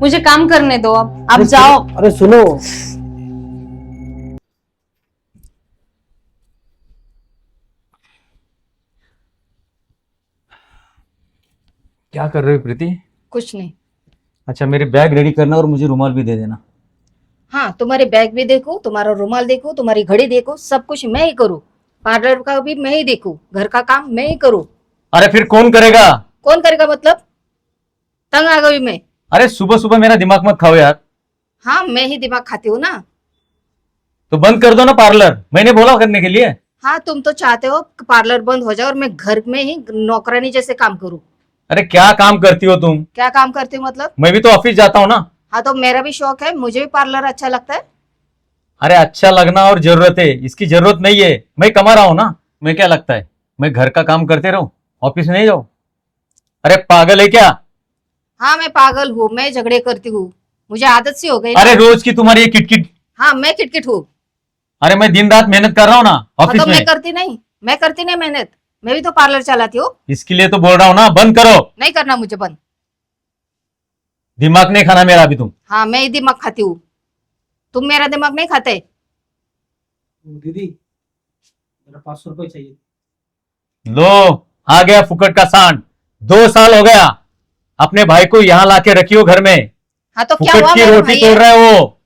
मुझे काम करने दो, अब आप अरे जाओ। अरे सुनो, क्या कर रहे हो प्रीति? कुछ नहीं। अच्छा, मेरी बैग रेडी करना और मुझे रुमाल भी दे देना। हाँ, तुम्हारे बैग भी देखो, तुम्हारा रुमाल देखो, तुम्हारी घड़ी देखो, सब कुछ मैं ही करूँ। पार्लर का भी मैं ही देखूं, घर का काम मैं ही करूँ। अरे फिर कौन करेगा? कौन करेगा मतलब? तंग आ गई मैं। अरे सुबह सुबह मेरा दिमाग मत खाओ यार। हाँ, मैं ही दिमाग खाती हूँ ना। तो बंद कर दो ना पार्लर, मैंने बोला करने के लिए। हाँ, तुम तो चाहते हो कि पार्लर बंद हो जाए और मैं घर में ही नौकरानी जैसे काम करूँ। अरे क्या काम करती हो तुम? क्या काम करती हूँ मतलब? मैं भी तो ऑफिस जाता हूँ ना। हाँ, तो मेरा भी शौक है, मुझे भी पार्लर अच्छा लगता है। अरे अच्छा लगना और जरूरत है, इसकी जरूरत नहीं है। मैं कमा रहा हूँ ना। मैं क्या लगता है मैं घर का काम करते रहूं, ऑफिस नहीं जाऊं? अरे पागल है क्या? हाँ, मैं पागल हूँ, मैं झगड़े करती हूँ, मुझे आदत सी हो गई ना। अरे रोज की तुम्हारी ये किटकिट। हाँ, मैं किटकिट हूँ। अरे मैं दिन रात मेहनत कर रहा हूँ ना हाँ, ऑफिस तो में। मैं करती नहीं मेहनत। मैं भी तो पार्लर चलाती हूँ। इसके लिए तो बोल रहा हूँ ना, बंद करो। नहीं करना मुझे बंद। दिमाग नहीं खाना मेरा अभी तुम। हाँ, मैं ही दिमाग खाती हूँ, तुम मेरा दिमाग नहीं खाते। दीदी मेरा 500 रुपये चाहिए। लो, आ गया फुकट का सांड। 2 साल हो गया अपने भाई को यहाँ लाके रखियो घर में। हाँ, तो क्या फुकट हुआ? की मेरा रोटी भाई तोड़ है। रहा है वो।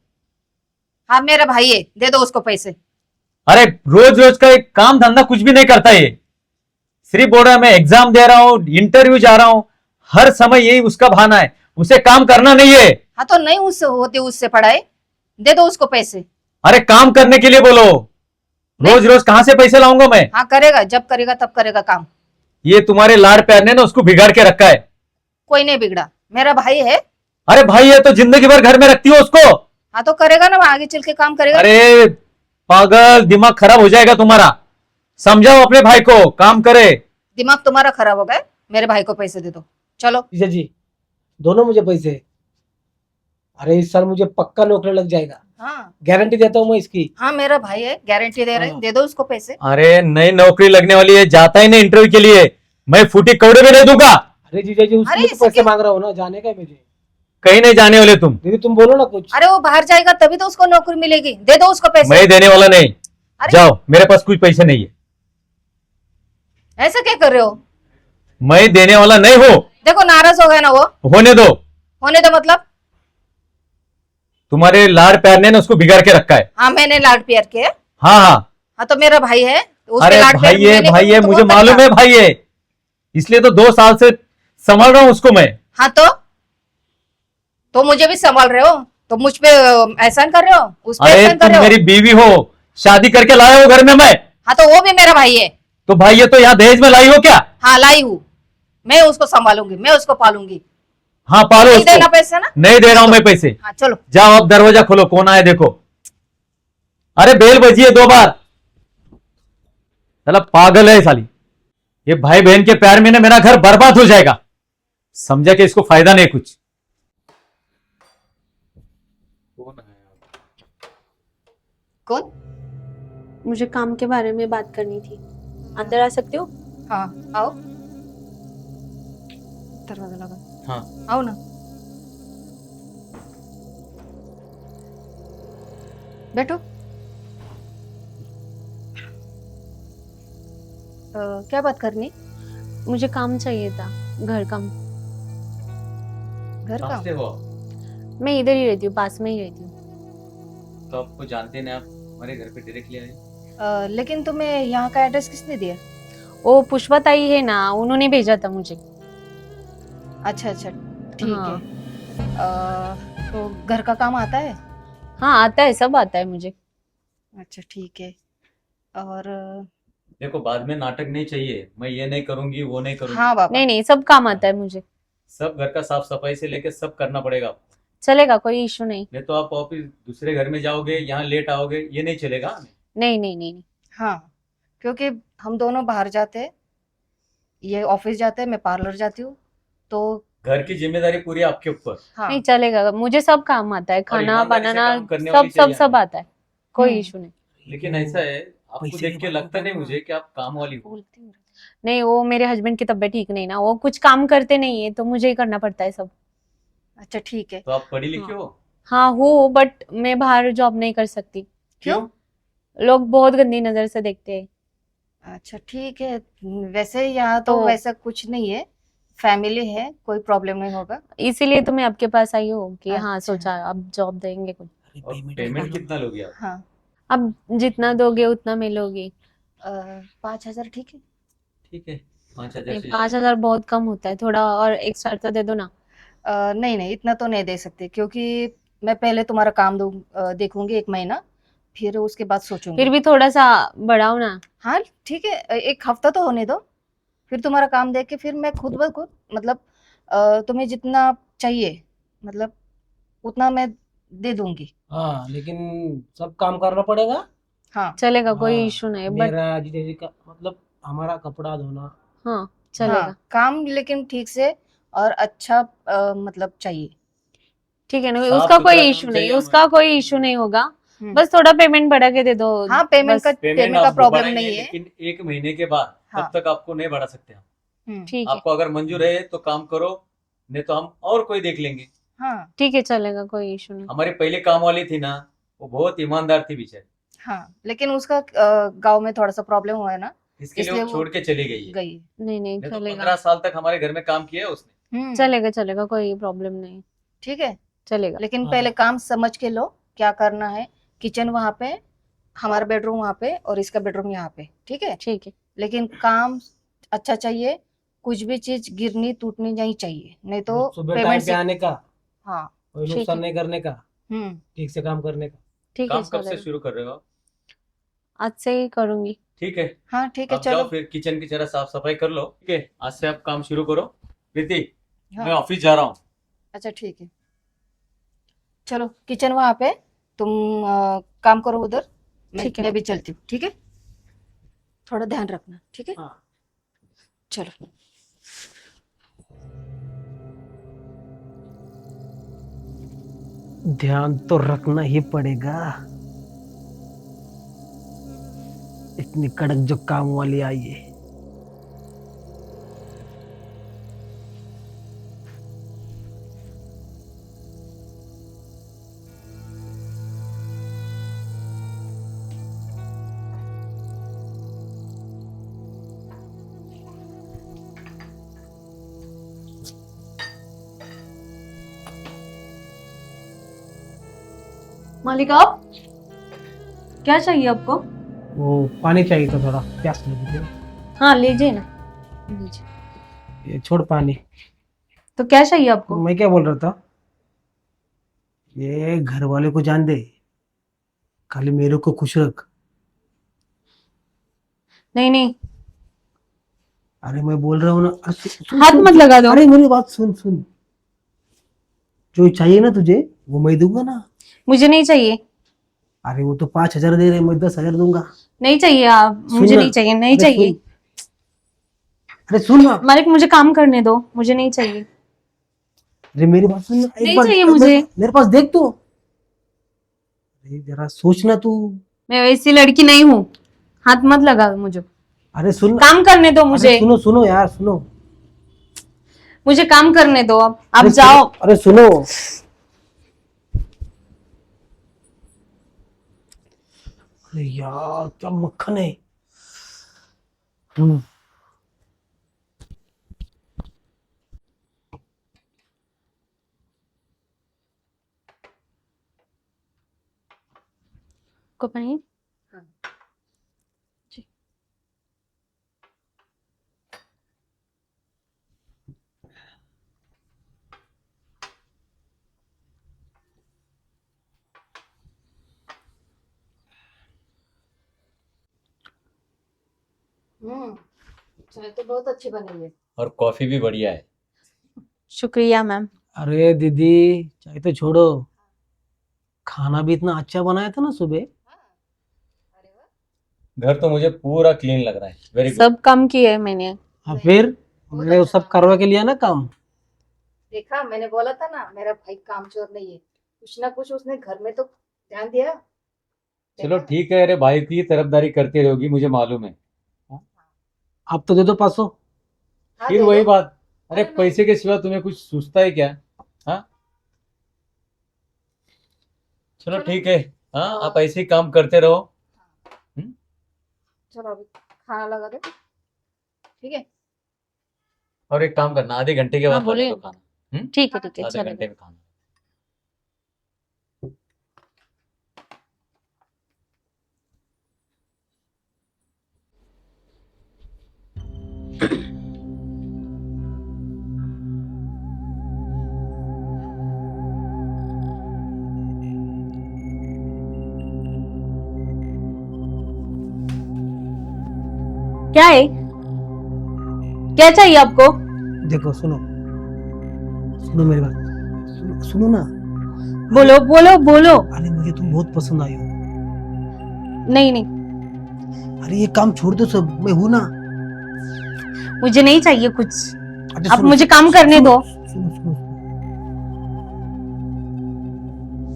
हाँ, मेरा भाई है, दे दो उसको पैसे। अरे रोज रोज का एक काम धंधा कुछ भी नहीं करता ये। सिर्फ बोल रहा है मैं एग्जाम दे रहा हूँ, इंटरव्यू जा रहा हूँ। हर समय यही उसका बहाना है, उसे काम करना नहीं है। हाँ, तो नहीं उससे होती उससे पढ़ाई, दे दो उसको पैसे। अरे काम करने के लिए बोलो। रोज रोज कहां से पैसे लाऊंगा मैं? हाँ, करेगा, जब करेगा तब करेगा काम। ये तुम्हारे लाड़ प्यार ने ना उसको बिगाड़ के रखा है। कोई नहीं बिगड़ा, मेरा भाई है। अरे भाई है तो जिंदगी भर घर में रखती हो उसको। हाँ, तो करेगा ना, आगे चल के काम करेगा। अरे पागल, दिमाग खराब हो जाएगा तुम्हारा। समझाओ अपने भाई को काम करे। दिमाग तुम्हारा खराब हो गया, मेरे भाई को पैसे दे दो, चलो। जीजा जी, दोनों मुझे पैसे। अरे इस साल मुझे पक्का नौकरी लग जाएगा, हाँ गारंटी देता हूँ मैं इसकी। हाँ, मेरा भाई है, गारंटी दे रहे, हाँ। दे दो उसको पैसे। अरे नई नौकरी लगने वाली है, जाता ही नहीं इंटरव्यू के लिए। मैं फूटी कौड़े भी नहीं दूंगा। अरे जीजा जी, अरे उसमें तो इससे पैसे क्यों? मांग रहा हूँ ना, जाने का है मुझे। कहीं नहीं जाने वाले तुम। दीदी तुम बोलो ना कुछ। अरे वो बाहर जाएगा तभी तो उसको नौकरी मिलेगी, दे दो उसको पैसे। मैं देने वाला नहीं। अरे जाओ, मेरे पास कुछ पैसे नहीं है। ऐसा क्या कर रहे हो? मैं देने वाला नहीं हूँ। देखो नाराज हो गया ना वो। होने दो। होने दो मतलब? तुम्हारे लाड़ प्यार ने ना उसको बिगाड़ के रखा है। हाँ, मैंने लाड प्यार किया। हाँ हाँ। हाँ, तो मेरा भाई है, उसके अरे लाड प्यार भाई है, मैंने भाई है, तो मुझे कौन मालूम करेगा? है भाई है। इसलिए तो 2 साल से संभाल रहा हूँ उसको मैं। हाँ, तो मुझे भी संभाल रहे हो, तो मुझ पे एहसान कर रहे हो, उस पे अरे एहसान कर तुम रहे हो। मेरी बीवी हो, शादी करके लाया हो घर में मैं। हाँ, तो वो भी मेरा भाई है। तो भाई ये तो यहाँ दहेज में लाई हो क्या? हाँ, लाई हूँ, मैं उसको संभालूंगी, मैं उसको पालूंगी। हाँ पालो नहीं देना उसको। पैसे ना? नहीं दे रहा हूं मैं पैसे। हाँ, चलो। जाओ अब दरवाजा खोलो, कौन आया देखो। अरे बेल बजी है 2 बार। साला पागल है साली। ये भाई बहन के प्यार में ना मेरा घर बर्बाद हो जाएगा। समझा कि इसको फायदा नहीं कुछ। कौन? मुझे काम के बारे में बात करनी थी, अंदर आ सकते हो? हाँ, आओ, दरवाजा लगा। हाँ। आओ ना, बैठो। क्या बात करनी? मुझे काम चाहिए था, घर का। घर का? हो? मैं इधर ही रहती हूँ, पास में ही रहती हूँ। तो आपको जानते नहीं, आप हमारे घर पे डायरेक्टली आए। लेकिन तुम्हें यहाँ का एड्रेस किसने दिया? वो पुष्पा ताई है ना, उन्होंने भेजा था मुझे। अच्छा अच्छा, ठीक हाँ। है। तो घर का काम आता है? हाँ आता है, सब आता है मुझे। अच्छा ठीक है। और देखो बाद में नाटक नहीं चाहिए, मैं ये नहीं करूंगी वो नहीं करूंगी। हाँ बाबा। नहीं नहीं, सब काम आता है मुझे। सब घर का साफ सफाई से लेके सब करना पड़ेगा आपको। चलेगा, कोई इशू नहीं। नहीं तो आप ऑफिस दूसरे घर में जाओगे, यहाँ लेट आओगे, ये नहीं चलेगा। नहीं नहीं नहीं नहीं। हाँ, क्योंकि हम दोनों बाहर जाते हैं, ये ऑफिस जाते हैं, मैं पार्लर जाती हूँ, तो घर की जिम्मेदारी पूरी आपके ऊपर। हाँ। नहीं चलेगा, मुझे सब काम आता है, खाना ईमानदारी से बनाना काम करने सब वाली सब चाहिए सब हमें। आता है, कोई हम्म। इशू नहीं। लेकिन ऐसा है, आपको पैसे देख के की बात लगता नहीं करो ना। मुझे कि आप काम वाली हो। नहीं, वो मेरे हस्बैंड की तबीयत ठीक नहीं ना, वो कुछ काम करते नहीं है, तो मुझे ही करना पड़ता है सब। अच्छा ठीक है। तो आप पढ़ी लिखी हो? हाँ हूँ, बट मैं बाहर जॉब नहीं कर सकती। क्यों? लोग बहुत गंदी नजर से देखते हैं। अच्छा ठीक है। वैसे यहाँ तो तो- वैसा कुछ नहीं है, फैमिली है, कोई प्रॉब्लम नहीं होगा। इसीलिए तो मैं आपके पास आई हूँ कि हाँ अच्छा। सोचा अब जॉब देंगे कुछ। अरे और पेमेंट पेमेंट कितना लोगे आप? हाँ। अब जितना दोगे उतना मिलोगी। 5,000 ठीक है। ठीक है, 5,000 नहीं, से 5,000 बहुत कम होता है, थोड़ा और एक्स्ट्रा तो दे दो ना। नहीं नहीं, इतना तो नहीं दे सकते, क्योंकि मैं पहले तुम्हारा काम देखूंगी 1 महीना, फिर उसके बाद सोचूंगी। फिर भी थोड़ा सा बढ़ाओ ना। हाँ ठीक है, 1 हफ्ता तो होने दो, फिर तुम्हारा काम देख के फिर मैं खुद ब खुद मतलब तुम्हें जितना चाहिए मतलब उतना मैं दे दूंगी। हाँ, लेकिन सब काम करना पड़ेगा। हाँ चलेगा, कोई हाँ, इशू नहीं, बट मेरा जीजा जी का मतलब हमारा कपड़ा धोना। हाँ चलेगा। हाँ, काम लेकिन ठीक से और अच्छा मतलब चाहिए। ठीक है ना, साफ उसका सुथरा कोई काम इशू नहीं, चाहिए उसका हमें। कोई इशू नहीं होगा। हम्म। बस थोड़ा पेमेंट बढ़ा के दे दो। हाँ, पेमेंट बस, पेमेंट का आप प्रॉब्लम बढ़ाएंगे, नहीं है। लेकिन 1 महीने के बाद हाँ। तब तक आपको नहीं बढ़ा सकते हम। ठीक है। आपको अगर मंजूर है तो काम करो, नहीं तो हम और कोई देख लेंगे। हाँ ठीक है चलेगा, कोई इशू नहीं। हमारी पहले काम वाली थी ना, वो बहुत ईमानदार थी बेचारी, हाँ, लेकिन उसका गांव में थोड़ा सा प्रॉब्लम हुआ है ना, इसके लिए इसलिए वो वो छोड़ के चली गई है। गई। नहीं नहीं नहीं तो चलेगा 15 साल तक हमारे घर में काम किया है उसने। चलेगा चलेगा, कोई प्रॉब्लम नहीं। ठीक है, चलेगा। लेकिन हाँ। पहले काम समझ के लो क्या करना है। किचन वहां पे, हमारा बेडरूम वहां पे और इसका बेडरूम यहाँ पे, ठीक है। ठीक है। लेकिन काम अच्छा चाहिए, कुछ भी चीज गिरनी टूटनी नहीं चाहिए, नहीं तो सुबह पेमेंट टाइम पे से। आने का, हाँ। कोई ठीक नुकसान है। नहीं करने का, हम्म। ठीक से काम करने का। ठीक है काम कब से चलेगा, शुरू कर रहे हो आप? आज से ही करूंगी। ठीक है, हाँ ठीक है, आप चलो। जाओ फिर किचन की जरा साफ सफाई कर लो। ठीक है, आज से आप काम शुरू करो। प्रीति, मैं हाँ ऑफिस जा रहा हूँ। अच्छा ठीक है, चलो किचन वहां पे, तुम काम करो उधर, ठीक है। मैं भी चलती हूँ, ठीक है। थोड़ा ध्यान रखना, ठीक है। हाँ। चलो। ध्यान तो रखना ही पड़ेगा, इतनी कड़क जो काम वाली आई है। मालिक आप, क्या चाहिए आपको? वो पानी चाहिए था, थोड़ा प्यास लगी थी। हाँ लीजिए ना, लीजिए। ये छोड़ पानी। तो क्या चाहिए आपको? मैं क्या बोल रहा था, ये घर वाले को जान दे, खाली मेरे को खुश रख। नहीं नहीं, अरे मैं बोल रहा हूँ ना, अरे हाथ मत लगा दो। अरे मेरी बात सुन सुन, जो चाहिए ना तुझे वो मैं दूंगा ना। मुझे नहीं चाहिए। अरे वो तो 5,000 दे रहे, मैं 10,000 दूंगा। नहीं चाहिए आप, सुन मुझे ना, नहीं चाहिए, नहीं अरे चाहिए। सुन, अरे सुन ना, मालिक मुझे काम करने दो, मुझे नहीं चाहिए। अरे मेरी बात सुन ना, एक नहीं बार चाहिए मुझे। मेरे पास देख तो, अरे जरा सोचना तू। मैं वैसी लड़की नहीं हूँ, हाथ मत लगा मुझे। अरे सुन ना, काम करने दो अरे मुझे, सुनो सुनो यार, सुनो। मुझे काम करने दो। आप अरे जाओ। सुनो, अरे सुनो। अरे यार क्या मक्खन है। हम्म, को पानी। हाँ। जी। चाय तो बहुत अच्छी बनी है। और कॉफी भी बढ़िया है। शुक्रिया मैम। अरे दीदी, चाहे तो छोड़ो, खाना भी इतना अच्छा बनाया था ना सुबह। अरे वाह। घर तो मुझे पूरा क्लीन लग रहा है, वेरी गुड। सब काम किया है मैंने। हाँ फिर मैंने वो सब करवा के लिया ना काम। देखा, मैंने बोला था ना मेरा भाई कामचोर नहीं है, कुछ ना कुछ उसने घर में तो ध्यान दिया। चलो देखा? ठीक है, अरे भाई की तरफदारी करती रहोगी, मुझे मालूम है। आप तो दे दो 500। हाँ, फिर दे वही दो। बात, अरे अरे पैसे के सिवा तुम्हें कुछ सूझता है क्या? हाँ, चलो ठीक है। हाँ, आप ऐसे ही काम करते रहो। चलो अभी खाना लगा दो, ठीक है। और एक काम करना, आधे घंटे के हाँ, बाद लगा बोलिए। दो खाना। ठीक है ठीक है, आधे चलेगा। घंटे में खाना। क्या है? क्या चाहिए आपको? देखो सुनो, सुनो मेरी बात, सुनो ना। बोलो बोलो बोलो। अरे मुझे तुम बहुत पसंद आई हो। नहीं नहीं, अरे ये काम छोड़ दो सब, मैं हूं ना। मुझे नहीं चाहिए कुछ। अरे आप सुनो, मुझे काम करने सुनो, दो। सुनो सुनो,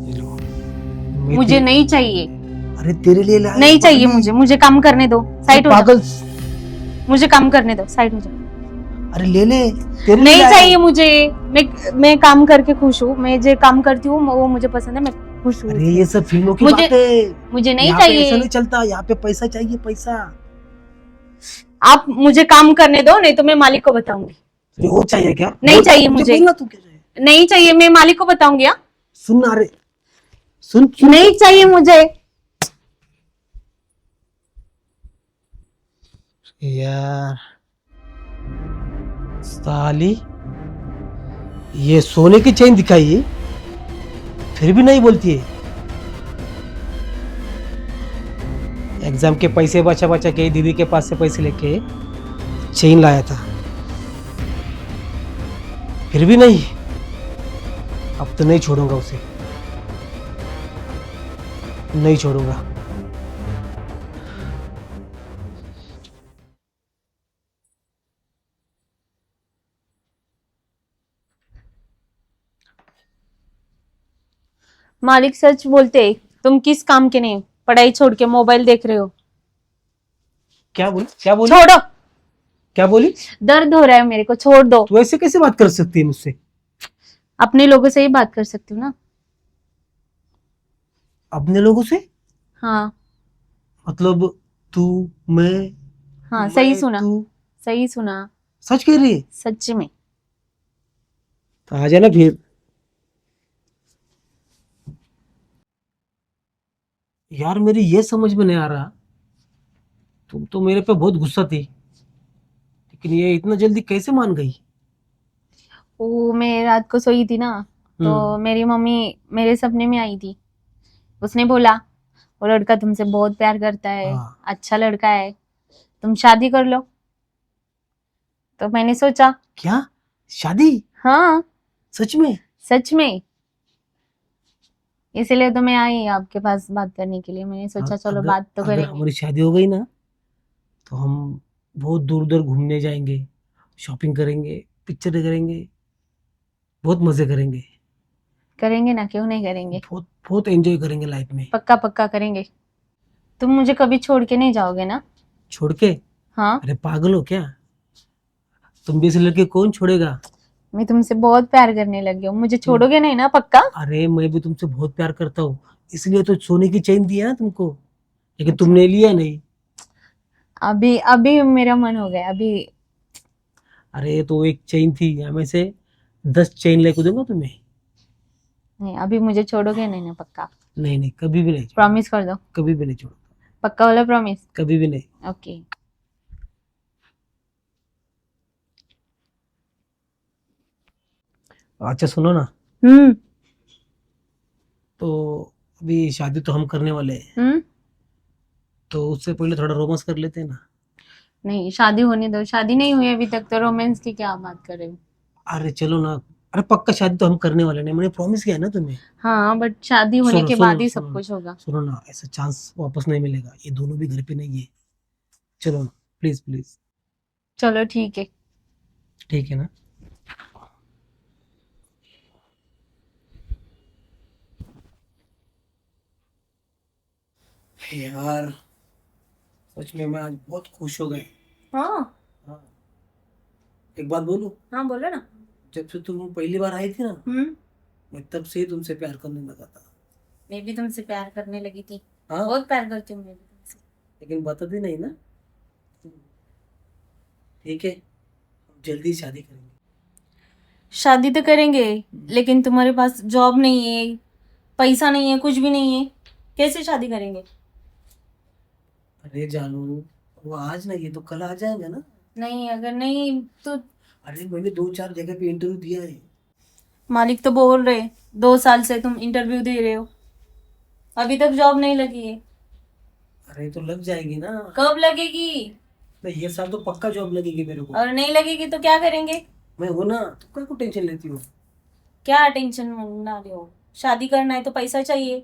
ये लो, मैं मुझे तेरे- नहीं चाहिए, अरे तेरे लिए लाया नहीं हूँ चाहिए पगली। मुझे काम करने दो। साइड हो जाओ, पागल। मुझे काम करने दो, साइड हो जाओ। अरे ले ले, तेरे लिए नहीं लाया चाहिए हूँ। मुझे। मैं काम करके खुश हूँ। मैं जो काम करती हूँ वो मुझे पसंद है, मैं खुश हूँ अरे उसमें। ये सब फिल्मों की मुझे- बात है। मुझे नहीं यहाँ पे ऐसा चाहिए। नहीं चलता, यहाँ पे पैसा चाहिए, पैसा। आप मुझे काम करने दो, नहीं तो मैं मालिक को बताऊंगी। अरे वो चाहिए क्या? नहीं बोल, चाहिए मुझे। बोलना तू क्या चाहिए? नहीं चाहिए, मैं मालिक को बताऊंगी। हाँ? सुन ना, अरे सुन, सुन। नहीं चाहिए मुझे। यार साली, ये सोने की चेन दिखाई, फिर भी नहीं बोलती है। एग्जाम के पैसे बचा बचा के दीदी के पास से पैसे लेके चेन लाया था, फिर भी नहीं। अब तो नहीं छोड़ूंगा उसे, नहीं छोड़ूंगा। मालिक सच बोलते, तुम किस काम के नहीं? पढ़ाई छोड़ के मोबाइल देख रहे हो। क्या बोली, क्या बोली, छोड़ो, क्या बोली? दर्द हो रहा है मेरे को, छोड़ दो। तू ऐसे कैसे बात कर सकती है मुझसे? अपने लोगों से ही बात कर सकती हूँ ना। अपने लोगों से हाँ मतलब? तू, मैं, हाँ, सही मैं, सुना, तू सही सुना, सच कह रही है? सच में। तो आ जाना फिर। यार मेरी ये समझ में नहीं आ रहा, तुम तो मेरे पे बहुत गुस्सा थी, लेकिन ये इतना जल्दी कैसे मान गई? वो मैं रात को सोई थी ना, तो मेरी मम्मी मेरे सपने में आई थी। उसने बोला वो लड़का तुमसे बहुत प्यार करता है, हाँ। अच्छा लड़का है, तुम शादी कर लो। तो मैंने सोचा, क्या? शादी? हाँ सच में? सच में, इसीलिए तो मैं आई आपके पास बात करने के लिए। मैंने सोचा चलो अगर बात तो अगर करेंगे। हमारी शादी हो गई ना, तो हम बहुत दूर दूर घूमने जाएंगे, शॉपिंग करेंगे, पिक्चर करेंगे, बहुत मजे करेंगे, करेंगे ना, क्यों नहीं करेंगे? बहुत बहुत एंजॉय करेंगे लाइफ में। पक्का पक्का करेंगे। तुम मुझे कभी छोड़ के नहीं जाओगे ना? छोड़ के? हाँ, अरे पागल हो क्या? तुम जैसे लड़के कौन छोड़ेगा? मैं तुमसे बहुत प्यार करने लगी हूँ, मुझे छोड़ोगे नहीं ना? पक्का? अरे मैं भी तुमसे बहुत प्यार करता हूँ, इसलिए तो सोने की चेन दिया ना तुमको, लेकिन अच्छा। तुमने लिया नहीं। अभी अभी मेरा मन हो गया अभी। अरे तो एक चेन थी, हमें से 10 चेन लेके दूंगा तुम्हें। नहीं, अभी मुझे छोड़ोगे नहीं ना? पक्का नहीं नहीं, कभी भी नहीं छोड़ूंगा, प्रॉमिस कर दो। कभी भी नहीं छोड़ूंगा, पक्का वाला प्रॉमिस? कभी भी नहीं। ओके। अच्छा सुनो ना, हम्म तो अभी शादी तो हम करने वाले हैं, हम्म तो उससे पहले थोड़ा रोमांस कर लेते हैं ना। नहीं, शादी होने दो। शादी नहीं हुई अभी तक, तो रोमांस की क्या बात कर रहे हो? अरे चलो ना, अरे पक्का शादी तो हम करने वाले नहीं, मैंने प्रॉमिस किया है ना तुम्हें। हाँ, बट शादी होने सुनो के सुनो बाद ही सब सुनो कुछ होगा। सुनो ना, ऐसा चांस वापस नहीं मिलेगा, ये दोनों भी घर पे नहीं है। चलो ना, प्लीज प्लीज। चलो ठीक है। ठीक है ना? यार सच में मैं आज बहुत खुश हो गए। हाँ हाँ, एक बात बोलूं? हाँ, बोलो ना। जब से तुम पहली बार आई थी ना, मैं तब से ही तुमसे प्यार करने लगा था। मैं भी तुमसे प्यार करने लगी थी, हाँ बहुत प्यार करती हूँ मैं भी तुमसे। लेकिन बताती नहीं ना। ठीक है, हम जल्दी शादी करेंगे। शादी तो करेंगे, लेकिन तुम्हारे पास जॉब नहीं है, पैसा नहीं है, कुछ भी नहीं है, कैसे शादी करेंगे? अरे जानू, वो आज नहीं है तो कल आ जाएगा ना। नहीं, अगर नहीं तो अरे मैंने 2-4 जगह पे इंटरव्यू दिया है। मालिक तो बोल रहे 2 साल से तुम इंटरव्यू दे रहे हो, अभी तक जॉब नहीं लगी है। अरे तो लग जाएगी ना। कब लगेगी? नहीं, ये साल तो पक्का जॉब लगेगी मेरे को। और नहीं लगेगी तो क्या करेंगे? मैं हूं ना, तो क्या को टेंशन लेती हूँ। क्या टेंशन ना रहे हो, शादी करना है तो पैसा चाहिए,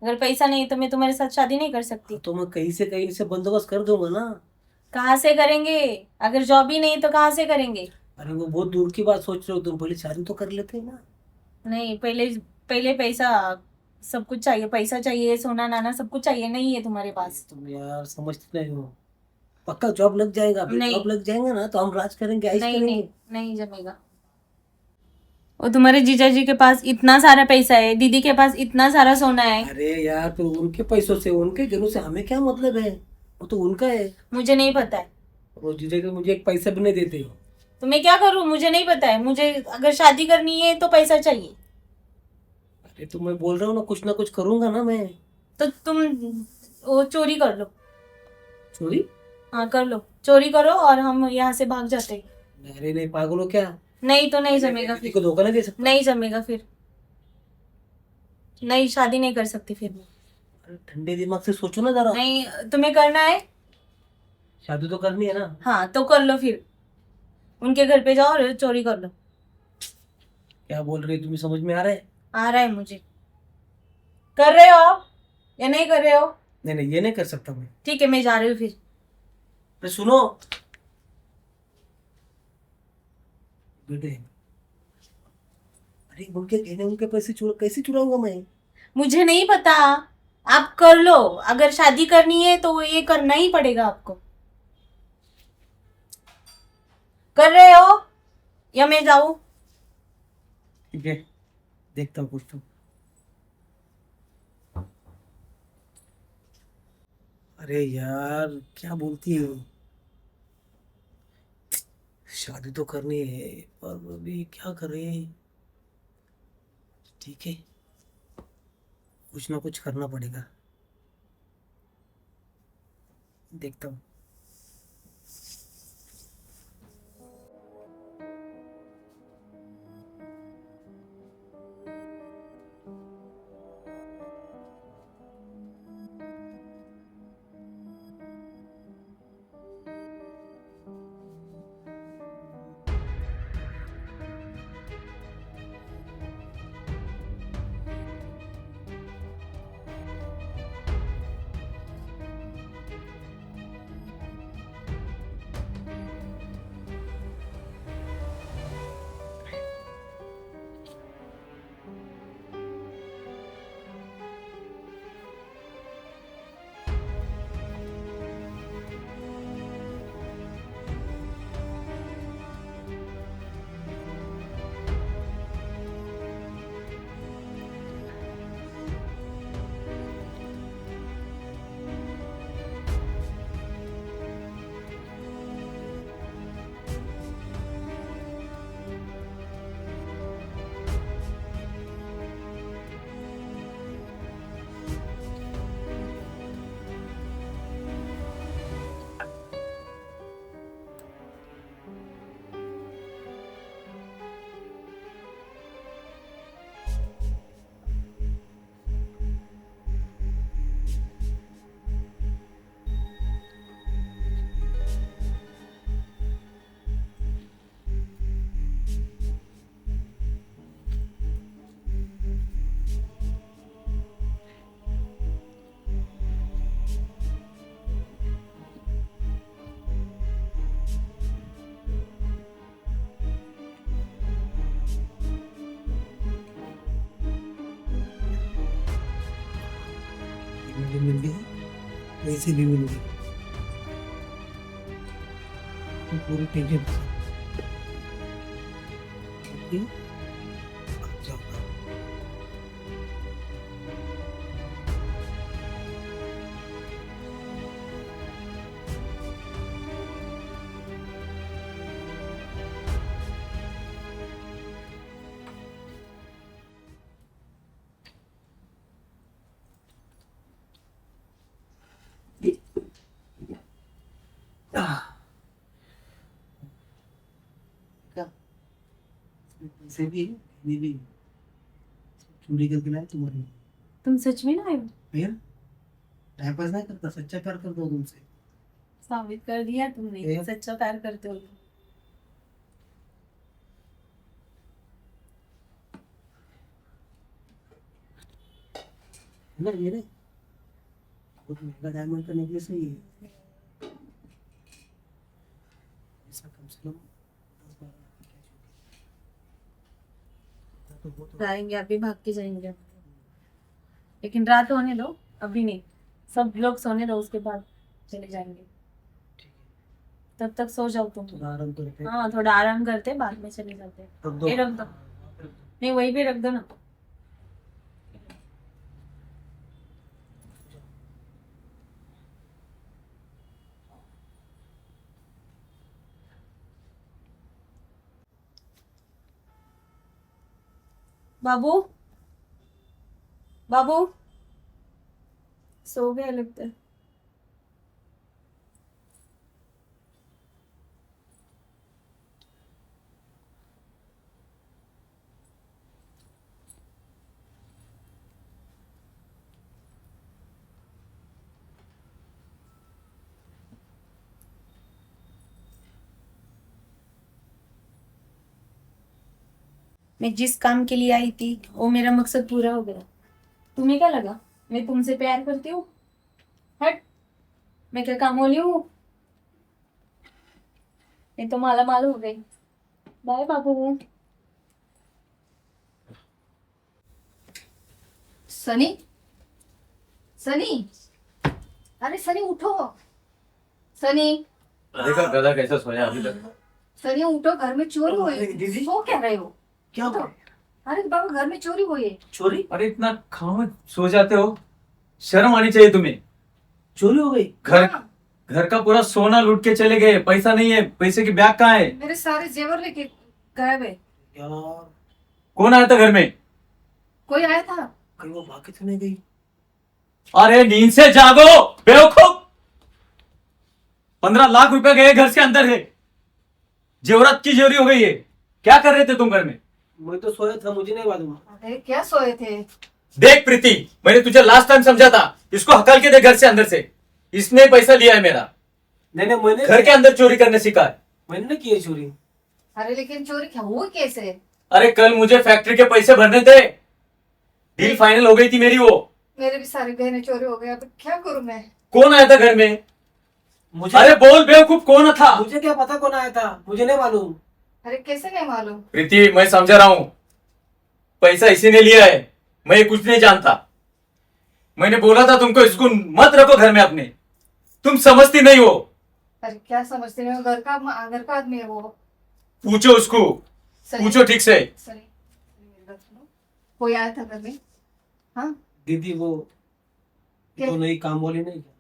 अगर पैसा नहीं तो मैं तुम्हारे साथ शादी नहीं कर सकती। तो मैं कहीं से बंदोबस्त कर दूंगा ना। कहाँ से करेंगे? अगर जॉब ही नहीं तो कहाँ से करेंगे? अरे वो बहुत दूर की बात सोच रहे हो तुम, पहले शादी तो कर लेते हैं ना। नहीं, पहले पहले पैसा, सब कुछ चाहिए, पैसा चाहिए, सोना नाना सब कुछ चाहिए, नहीं है तुम्हारे पास। तुम यार समझते नहीं हो। पक्का जॉब लग जाएगा, अभी नहीं। जॉब लग जाएगा ना तो हम राज करेंगे, ऐश नहीं करेंगे। नहीं नहीं जमेगा। और तुम्हारे जीजा जी के पास इतना सारा पैसा है, दीदी के पास इतना सारा सोना है। अरे यार तो उनके पैसों से, उनके जनों से हमें क्या मतलब है, वो तो उनका है। मुझे नहीं पता है, वो जीजा के मुझे एक पैसा भी नहीं देते। तो मैं क्या करूँ? मुझे नहीं पता है, मुझे अगर शादी करनी है तो पैसा चाहिए। अरे तो मैं बोल रहा हूँ ना कुछ करूंगा ना मैं। तो तुम वो चोरी कर लो। चोरी? हाँ कर लो, चोरी करो और हम यहाँ से भाग जाते हैं। अरे नहीं, पागल हो क्या? नहीं तो नहीं जमेगा किसी फिर, को धोखा नहीं दे सकता। नहीं जमेगा फिर, नहीं शादी नहीं कर सकती फिर मैं। अरे ठंडे दिमाग से सोचो ना जरा। नहीं, तुम्हें करना है? शादी तो करनी है ना। हाँ तो कर लो फिर, उनके घर पे जाओ और चोरी कर लो। क्या बोल रही हो, तुम्हें समझ में आ रहा है? आ रहा है मुझे। कर रहे हो आप या नहीं कर रहे हो? नहीं नहीं, ये नहीं कर सकता मैं। ठीक है, मैं जा रही हूँ फिर। अरे सुनो बेटे, अरे उनके कहने, उनके पैसे कैसे चुराऊंगा मैं? मुझे नहीं पता, आप कर लो, अगर शादी करनी है तो ये करना ही पड़ेगा आपको। कर रहे हो या मैं जाऊं? ठीक है, देखता हूँ कुछ तो। अरे यार क्या बोलती है, शादी तो करनी है पर अभी क्या करें। ठीक है, कुछ ना कुछ करना पड़ेगा, देखता हूँ। मुझे मिल गई, पैसे भी मिल गए, तो पूरी टेंशन अब जाऊंगा। क्या पैसे भी है, ये भी है। चोरी करके लाए तुम्हारे लिए। तुम सच में ना आए हो? भैया टाइम पास नहीं करता, सच्चा प्यार करता हूँ तुमसे। साबित कर दिया तुमने ए? सच्चा प्यार करते हो। है ना ये रे, बहुत महंगा डायमंड का नेकलेस है ये। ऐसा कम से कम 10-12 लाख की कैश होगी। इतना तो बहुत होगा। जाएंगे अभी, भाग के जाएंगे, लेकिन रात होने दो, अभी नहीं। सब लोग सोने दो, उसके बाद चले जाएंगे। ठीक है, तब तक सो जाओ तुम। थोड़ा आराम करते हैं। हाँ, थोड़ा आराम करते, बाद में चले जाते। रख दो। ये रख दो। नहीं, वही भी रख दो ना। बाबू, बाबू सो गए लगता है। मैं जिस काम के लिए आई थी वो मेरा मकसद पूरा हो गया। तुम्हें क्या लगा मैं तुमसे प्यार करती हूँ? हट, मैं क्या कामोली हूँ? मैं तो माला माल हो गई। बाय बाबू। सनी, सनी, अरे सनी उठो। सनी, देखा गधा कैसा सोया अभी तक। सनी उठो, घर में चोरी हुई। अरे दीदी। सो क्या रहे हो? क्या उठो। हुआ? अरे बाबा, घर में चोरी हुई है। चोरी? अरे इतना खाओ सो जाते हो, शर्म आनी चाहिए तुम्हें। चोरी हो गई? घर हाँ, घर का पूरा सोना लूट के चले गए, पैसा नहीं है, पैसे की बैग कहाँ है? मेरे सारे जेवर लेके गायब है। यार कौन आया था घर में? कोई आया था? कहीं वो भाग के तो नहीं गई? अरे नींद से जागो बेवकूफ। 15 लाख रुपए गए घर से अंदर है, जेवरात की चोरी हो गई है। क्या कर रहे थे तुम घर में? मैं तो सोया था, मुझे नहीं मालूम। अरे क्या सोए थे? देख प्रीति, मैंने तुझे लास्ट टाइम समझा था, इसको हकल के दे घर से अंदर से। इसने पैसा लिया है मेरा, नहीं नहीं, मैंने घर के अंदर चोरी करने सिखा है। मैंने नहीं की है चोरी। अरे लेकिन चोरी क्या हुई कैसे? अरे कल मुझे फैक्ट्री के पैसे भरने थे, डील फाइनल हो गई थी मेरी। वो मेरे भी सारे गहने चोरी हो गए, अब क्या करूं मैं? कौन आया था घर में? मुझे अरे बोल बेवकूफ, कौन था? मुझे क्या पता कौन आया था, मुझे नहीं मालूम। अरे कैसे नहीं मालूम? प्रीति मैं समझा रहा हूं, पैसा इसी ने लिया है, मैं ये कुछ नहीं जानता। मैंने बोला था तुमको इसको मत रखो घर में अपने, तुम समझती नहीं हो। अरे क्या समझते हो, घर का आदमी है वो। पूछो उसको, सनी, पूछो ठीक से। सनी, मेरी बात सुनो। कोई आया था घर में? हाँ, दीदी वो क्या? तो नई काम वाली नहीं क्या?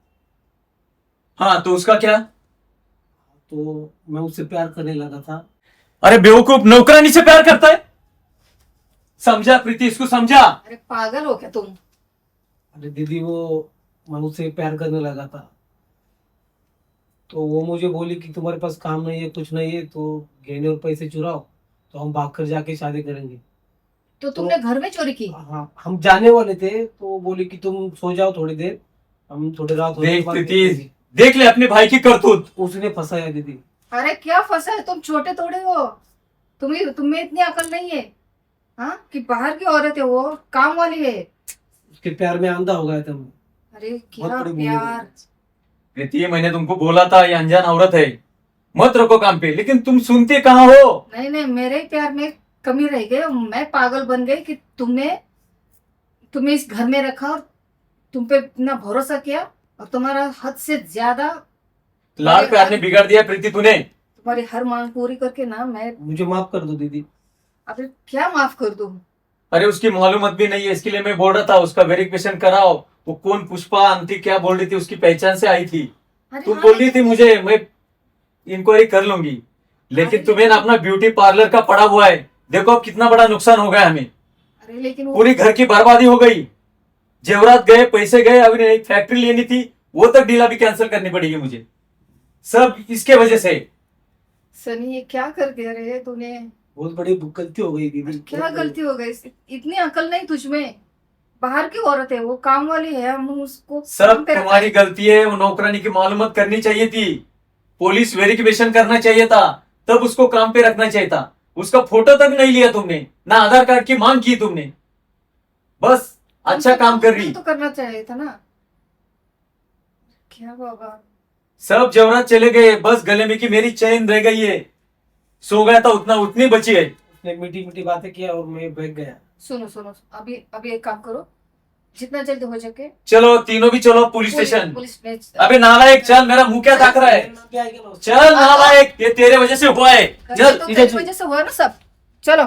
हाँ तो उसका क्या? तो मैं उससे प्यार करने लगा था। अरे बेवकूफ, नौकरानी से प्यार करता है? समझा प्रीति, इसको समझा। अरे पागल हो क्या तुम? अरे दीदी वो मैं उससे प्यार करने लगा था, तो वो मुझे बोली कि तुम्हारे पास काम नहीं है, कुछ नहीं है, तो गहने और पैसे चुराओ, तो हम भागकर जाके शादी करेंगे। तो तुमने घर में चोरी की? हाँ, हम जाने वाले थे, तो वो बोली कि तुम सो जाओ थोड़ी देर, हम थोड़ी रात होने के देख बाद प्रीति, निकलेंगे। देख ले अपने भाई की करतूत। उसने फंसाया दीदी। अरे क्या फंसा है, तुम छोटे थोड़े हो। तुम्हें इतनी अकल नहीं है? हाँ, कि बाहर की औरत है, वो काम वाली है। उसके प्यार में अंधा हो गया था मैं। अरे बहुत क्या बड़ी भूल प्यार। हुई। प्रीति मैंने तुमको बोला था ये अनजान औरत है, मत रखो काम पे, लेकिन तुम सुनते कहाँ हो? नहीं नहीं, मेरे ही प्यार में कमी रह गई। मैं पागल बन गई कि तुम्हें इस घर में रखा और तुम पे इतना भरोसा किया, और तुम्हारा हद से ज्यादा लाड़ प्यार ने बिगाड़ दिया प्रीति तूने। तुम्हारी हर मांग पूरी करके ना मैं मुझे माफ कर दो दीदी। अभी क्या माफ कर दूं? अरे उसकी मालूमत भी नहीं है, इसके लिए मैं बोल रहा था उसका वेरिफिकेशन कराओ। वो कौन पुष्पा आंटी क्या बोल रही थी, उसकी पहचान से आई थी। अरे तुम हाँ, बोल रही थी मुझे मैं इंक्वायरी कर लूंगी, लेकिन अरे तुम्हें ना अपना ब्यूटी पार्लर का पड़ा हुआ है। देखो अब कितना बड़ा नुकसान हो गया हमें, अरे लेकिन वो पूरी घर की बर्बादी हो गई। जेवरात गए, पैसे गए, अभी एक फैक्ट्री लेनी थी, वो तक डील अभी कैंसिल करनी पड़ेगी मुझे, सब इसके वजह से। सनी ये क्या कर दिया रे तूने? बहुत बड़ी गलती हो गई दीदी। क्या बहुत गलती हो गई? इतनी अकल नहीं तुझ में? बाहर की औरत है वो, काम वाली है, हम उसको सब काम पे रखा तुम्हारी है। गलती है। वो नौकरानी की मालूमात करनी चाहिए थी, पुलिस वेरिफिकेशन करना चाहिए था, तब उसको काम पे रखना चाहिए था। उसका फोटो तक नहीं लिया तुमने, ना आधार कार्ड की मांग की तुमने। बस अच्छा काम कर रही। तो करना चाहिए था ना। क्या बाबा, सब जवरात चले गए, बस गले में की मेरी चैन रह गई है। सो गया था उतना, उतनी बची है। उसने मीठी मीठी बातें किया और मैं बैठ गया। सुनो सुनो, अभी अभी एक काम करो, जितना जल्दी हो सके चलो तीनों भी चलो पुलिस स्टेशन। पुलिस में। अबे नालायक, चल, मेरा मुंह क्या ताक रहा है। क्या आएगा ना उससे? चल नालायक, ये तेरे वजह से हुआ है। चल तो तेरी वजह से हुआ ना सब। चलो